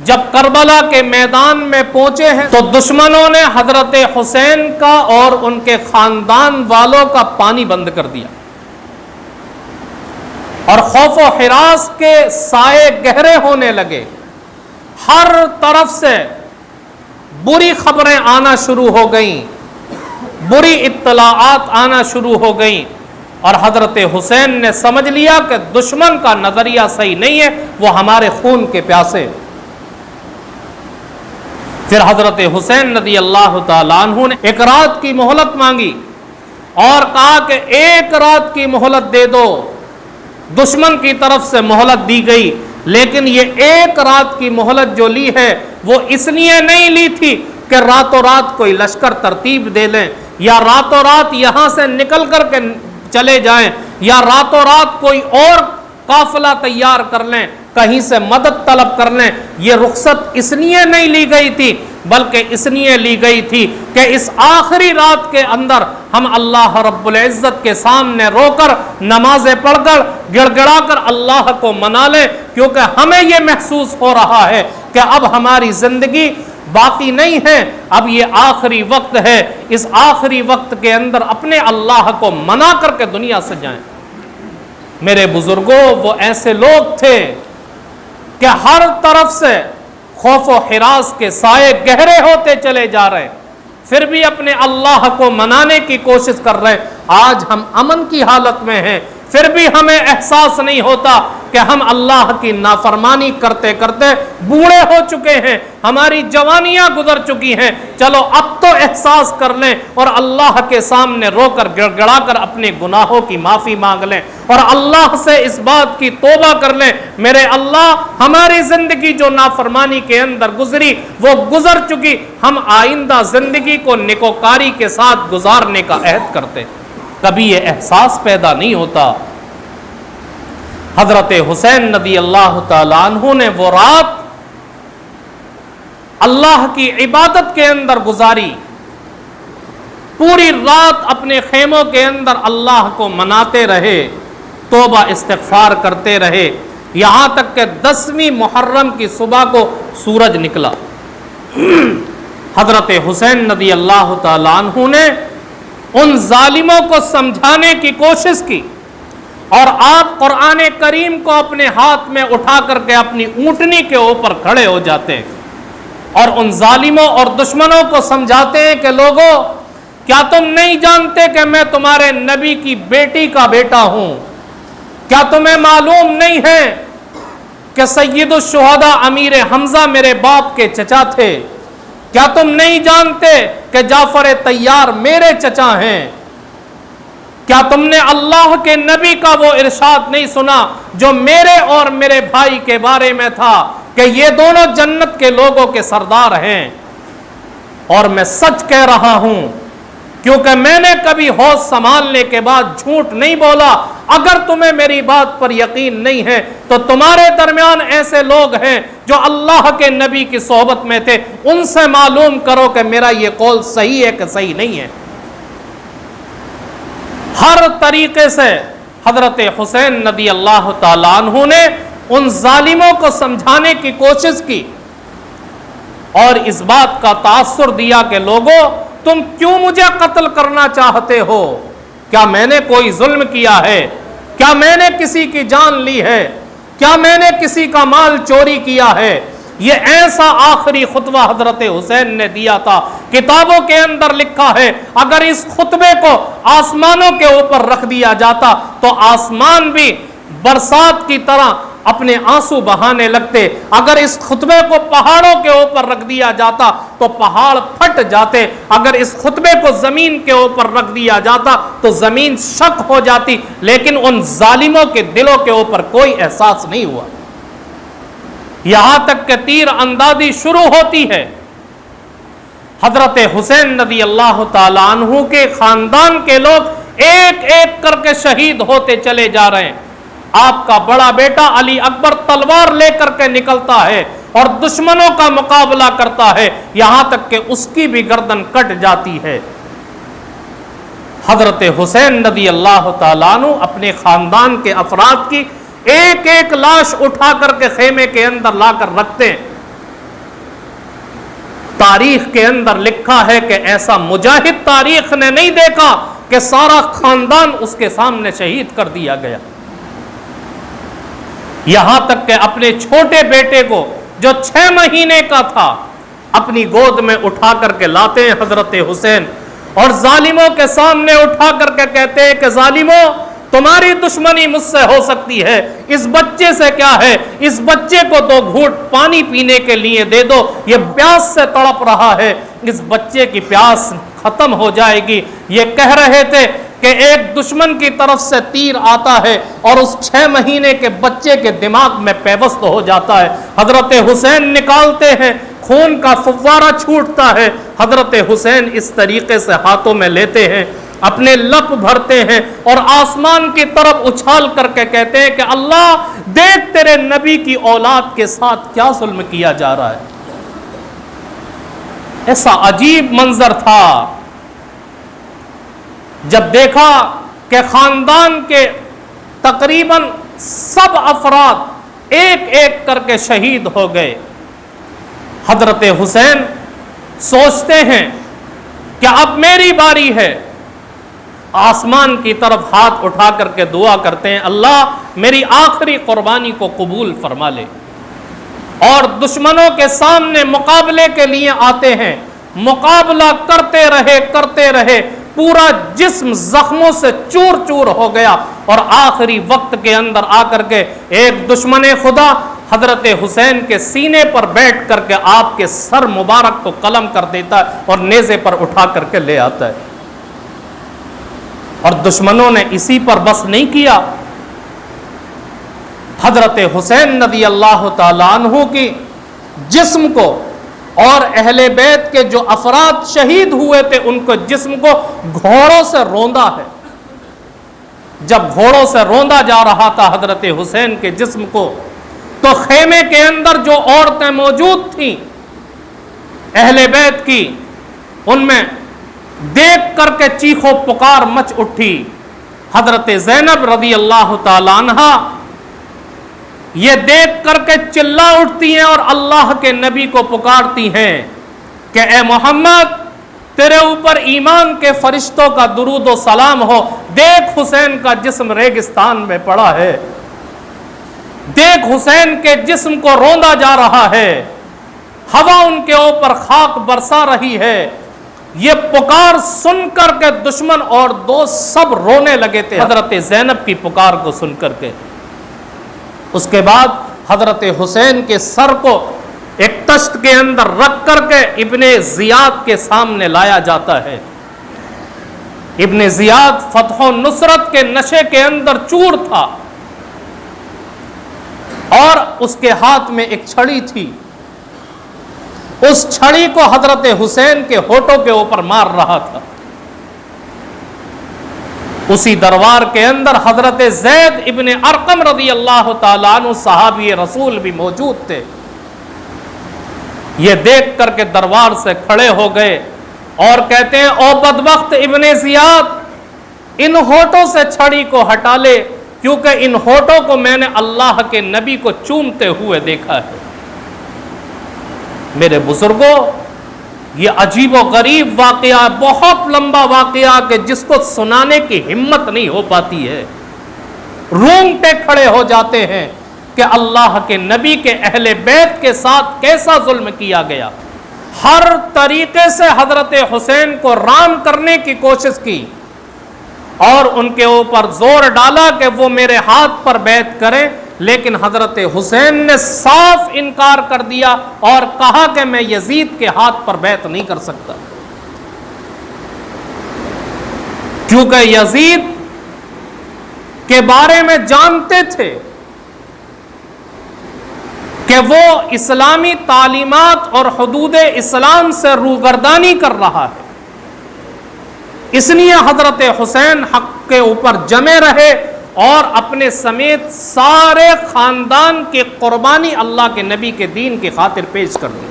جب کربلا کے میدان میں پہنچے ہیں تو دشمنوں نے حضرت حسین کا اور ان کے خاندان والوں کا پانی بند کر دیا، اور خوف و ہراس کے سائے گہرے ہونے لگے۔ ہر طرف سے بری خبریں آنا شروع ہو گئیں، بری اطلاعات آنا شروع ہو گئیں، اور حضرت حسین نے سمجھ لیا کہ دشمن کا نظریہ صحیح نہیں ہے، وہ ہمارے خون کے پیاسے۔ پھر حضرت حسین رضی اللہ تعالیٰ عنہ نے ایک رات کی مہلت مانگی اور کہا کہ ایک رات کی مہلت دے دو۔ دشمن کی طرف سے مہلت دی گئی، لیکن یہ ایک رات کی مہلت جو لی ہے وہ اس لیے نہیں لی تھی کہ راتوں رات کوئی لشکر ترتیب دے لیں، یا راتوں رات یہاں سے نکل کر کے چلے جائیں، یا راتوں رات کوئی اور قافلہ تیار کر لیں، کہیں سے مدد طلب کر لیں۔ یہ رخصت اس لیے نہیں لی گئی تھی، بلکہ اس لیے لی گئی تھی کہ اس آخری رات کے اندر ہم اللہ رب العزت کے سامنے رو کر، نمازیں پڑھ کر، گڑ گڑا کر اللہ کو منا لیں، کیونکہ ہمیں یہ محسوس ہو رہا ہے کہ اب ہماری زندگی باقی نہیں ہے، اب یہ آخری وقت ہے۔ اس آخری وقت کے اندر اپنے اللہ کو منا کر کے دنیا سے جائیں۔ میرے بزرگوں، وہ ایسے لوگ تھے کہ ہر طرف سے خوف و ہراس کے سائے گہرے ہوتے چلے جا رہے، پھر بھی اپنے اللہ کو منانے کی کوشش کر رہے۔ آج ہم امن کی حالت میں ہیں، پھر بھی ہمیں احساس نہیں ہوتا کہ ہم اللہ کی نافرمانی کرتے کرتے بوڑھے ہو چکے ہیں، ہماری جوانیاں گزر چکی ہیں۔ چلو اب تو احساس کر لیں اور اللہ کے سامنے رو کر گڑ گڑا کر اپنے گناہوں کی معافی مانگ لیں، اور اللہ سے اس بات کی توبہ کر لیں، میرے اللہ ہماری زندگی جو نافرمانی کے اندر گزری وہ گزر چکی، ہم آئندہ زندگی کو نیکوکاری کے ساتھ گزارنے کا عہد کرتے۔ کبھی یہ احساس پیدا نہیں ہوتا۔ حضرت حسین رضی اللہ تعالیٰ عنہ نے وہ رات اللہ کی عبادت کے اندر گزاری، پوری رات اپنے خیموں کے اندر اللہ کو مناتے رہے، توبہ استغفار کرتے رہے، یہاں تک کہ 10ویں محرم کی صبح کو سورج نکلا۔ حضرت حسین رضی اللہ تعالیٰ عنہ نے ان ظالموں کو سمجھانے کی کوشش کی، اور آپ قرآن کریم کو اپنے ہاتھ میں اٹھا کر کے اپنی اونٹنی کے اوپر کھڑے ہو جاتے ہیں اور ان ظالموں اور دشمنوں کو سمجھاتے ہیں کہ لوگوں، کیا تم نہیں جانتے کہ میں تمہارے نبی کی بیٹی کا بیٹا ہوں؟ کیا تمہیں معلوم نہیں ہے کہ سید الشہداء امیر حمزہ میرے باپ کے چچا تھے؟ کیا تم نہیں جانتے کہ جعفر طیار میرے چچا ہیں؟ کیا تم نے اللہ کے نبی کا وہ ارشاد نہیں سنا جو میرے اور میرے بھائی کے بارے میں تھا کہ یہ دونوں جنت کے لوگوں کے سردار ہیں؟ اور میں سچ کہہ رہا ہوں، کیونکہ میں نے کبھی ہوش سنبھالنے کے بعد جھوٹ نہیں بولا۔ اگر تمہیں میری بات پر یقین نہیں ہے تو تمہارے درمیان ایسے لوگ ہیں جو اللہ کے نبی کی صحبت میں تھے، ان سے معلوم کرو کہ میرا یہ قول صحیح ہے کہ صحیح نہیں ہے۔ ہر طریقے سے حضرت حسین رضی اللہ تعالیٰ عنہ نے ان ظالموں کو سمجھانے کی کوشش کی اور اس بات کا تاثر دیا کہ لوگوں، تم کیوں مجھے قتل کرنا چاہتے ہو؟ کیا میں نے کوئی ظلم کیا ہے؟ کیا میں نے کسی کی جان لی ہے؟ کیا میں نے کسی کا مال چوری کیا ہے؟ یہ ایسا آخری خطبہ حضرت حسین نے دیا تھا، کتابوں کے اندر لکھا ہے اگر اس خطبے کو آسمانوں کے اوپر رکھ دیا جاتا تو آسمان بھی برسات کی طرح اپنے آنسو بہانے لگتے، اگر اس خطبے کو پہاڑوں کے اوپر رکھ دیا جاتا تو پہاڑ پھٹ جاتے، اگر اس خطبے کو زمین کے اوپر رکھ دیا جاتا تو زمین شک ہو جاتی، لیکن ان ظالموں کے دلوں کے اوپر کوئی احساس نہیں ہوا۔ یہاں تک کہ تیر اندازی شروع ہوتی ہے، حضرت حسین رضی اللہ تعالیٰ عنہ کے خاندان کے لوگ ایک ایک کر کے شہید ہوتے چلے جا رہے ہیں۔ آپ کا بڑا بیٹا علی اکبر تلوار لے کر کے نکلتا ہے اور دشمنوں کا مقابلہ کرتا ہے، یہاں تک کہ اس کی بھی گردن کٹ جاتی ہے۔ حضرت حسین رضی اللہ تعالیٰ عنہ اپنے خاندان کے افراد کی ایک ایک لاش اٹھا کر کے خیمے کے اندر لا کر رکھتے ہیں، تاریخ کے اندر لکھا ہے کہ ایسا مجاہد تاریخ نے نہیں دیکھا کہ سارا خاندان اس کے سامنے شہید کر دیا گیا. یہاں تک کہ اپنے چھوٹے بیٹے کو جو 6 مہینے کا تھا اپنی گود میں اٹھا کر کے لاتے ہیں حضرت حسین، اور ظالموں کے سامنے اٹھا کر کے کہتے ہیں کہ ظالموں تمہاری دشمنی مجھ سے ہو سکتی ہے، اس بچے سے کیا ہے، اس بچے کو 2 گھونٹ پانی پینے کے لیے دے دو، یہ پیاس سے تڑپ رہا ہے، اس بچے کی پیاس ختم ہو جائے گی. یہ کہہ رہے تھے کہ ایک دشمن کی طرف سے تیر آتا ہے اور اس 6 مہینے کے بچے کے دماغ میں پیوست ہو جاتا ہے. حضرت حسین نکالتے ہیں، خون کا فوارہ چھوٹتا ہے. حضرت حسین اس طریقے سے ہاتھوں میں لیتے ہیں، اپنے لب بھرتے ہیں اور آسمان کی طرف اچھال کر کے کہتے ہیں کہ اللہ دیکھ تیرے نبی کی اولاد کے ساتھ کیا ظلم کیا جا رہا ہے. ایسا عجیب منظر تھا جب دیکھا کہ خاندان کے تقریباً سب افراد ایک ایک کر کے شہید ہو گئے. حضرت حسین سوچتے ہیں کہ اب میری باری ہے. آسمان کی طرف ہاتھ اٹھا کر کے دعا کرتے ہیں، اللہ میری آخری قربانی کو قبول فرما لے. اور دشمنوں کے سامنے مقابلے کے لیے آتے ہیں. مقابلہ کرتے رہے پورا جسم زخموں سے چور چور ہو گیا، اور آخری وقت کے اندر آ کر کے ایک دشمن خدا حضرت حسین کے سینے پر بیٹھ کر کے آپ کے سر مبارک کو قلم کر دیتا ہے اور نیزے پر اٹھا کر کے لے آتا ہے. اور دشمنوں نے اسی پر بس نہیں کیا، حضرت حسین رضی اللہ تعالیٰ عنہ کی جسم کو اور اہل بیت کے جو افراد شہید ہوئے تھے ان کو جسم کو گھوڑوں سے روندا ہے. جب گھوڑوں سے روندا جا رہا تھا حضرت حسین کے جسم کو، تو خیمے کے اندر جو عورتیں موجود تھیں اہل بیت کی، ان میں دیکھ کر کے چیخو پکار مچ اٹھی. حضرت زینب رضی اللہ تعالی عنہ یہ دیکھ کر کے چلا اٹھتی ہیں اور اللہ کے نبی کو پکارتی ہیں کہ اے محمد تیرے اوپر ایمان کے فرشتوں کا درود و سلام ہو، دیکھ حسین کا جسم ریگستان میں پڑا ہے، دیکھ حسین کے جسم کو روندا جا رہا ہے، ہوا ان کے اوپر خاک برسا رہی ہے. یہ پکار سن کر کے دشمن اور دوست سب رونے لگے تھے حضرت زینب کی پکار کو سن کر کے. اس کے بعد حضرت حسین کے سر کو ایک تشت کے اندر رکھ کر کے ابن زیاد کے سامنے لایا جاتا ہے. ابن زیاد فتح و نصرت کے نشے کے اندر چور تھا اور اس کے ہاتھ میں ایک چھڑی تھی. اس چھڑی کو حضرت حسین کے ہونٹوں کے اوپر مار رہا تھا. اسی دربار کے اندر حضرت زید ابن ارقم رضی اللہ تعالیٰ عنہ صحابی رسول بھی موجود تھے. یہ دیکھ کر کے دربار سے کھڑے ہو گئے اور کہتے ہیں او بدبخت ابن زیاد، ان ہونٹوں سے چھڑی کو ہٹا لے، کیونکہ ان ہونٹوں کو میں نے اللہ کے نبی کو چومتے ہوئے دیکھا ہے. میرے بزرگوں، یہ عجیب و غریب واقعہ، بہت لمبا واقعہ کہ جس کو سنانے کی ہمت نہیں ہو پاتی ہے. رونگٹے کھڑے ہو جاتے ہیں کہ اللہ کے نبی کے اہل بیت کے ساتھ کیسا ظلم کیا گیا. ہر طریقے سے حضرت حسین کو رام کرنے کی کوشش کی اور ان کے اوپر زور ڈالا کہ وہ میرے ہاتھ پر بیعت کریں، لیکن حضرت حسین نے صاف انکار کر دیا اور کہا کہ میں یزید کے ہاتھ پر بیعت نہیں کر سکتا، کیونکہ یزید کے بارے میں جانتے تھے کہ وہ اسلامی تعلیمات اور حدود اسلام سے روگردانی کر رہا ہے. اس لیے حضرت حسین حق کے اوپر جمے رہے اور اپنے سمیت سارے خاندان کی قربانی اللہ کے نبی کے دین کی خاطر پیش کر دی.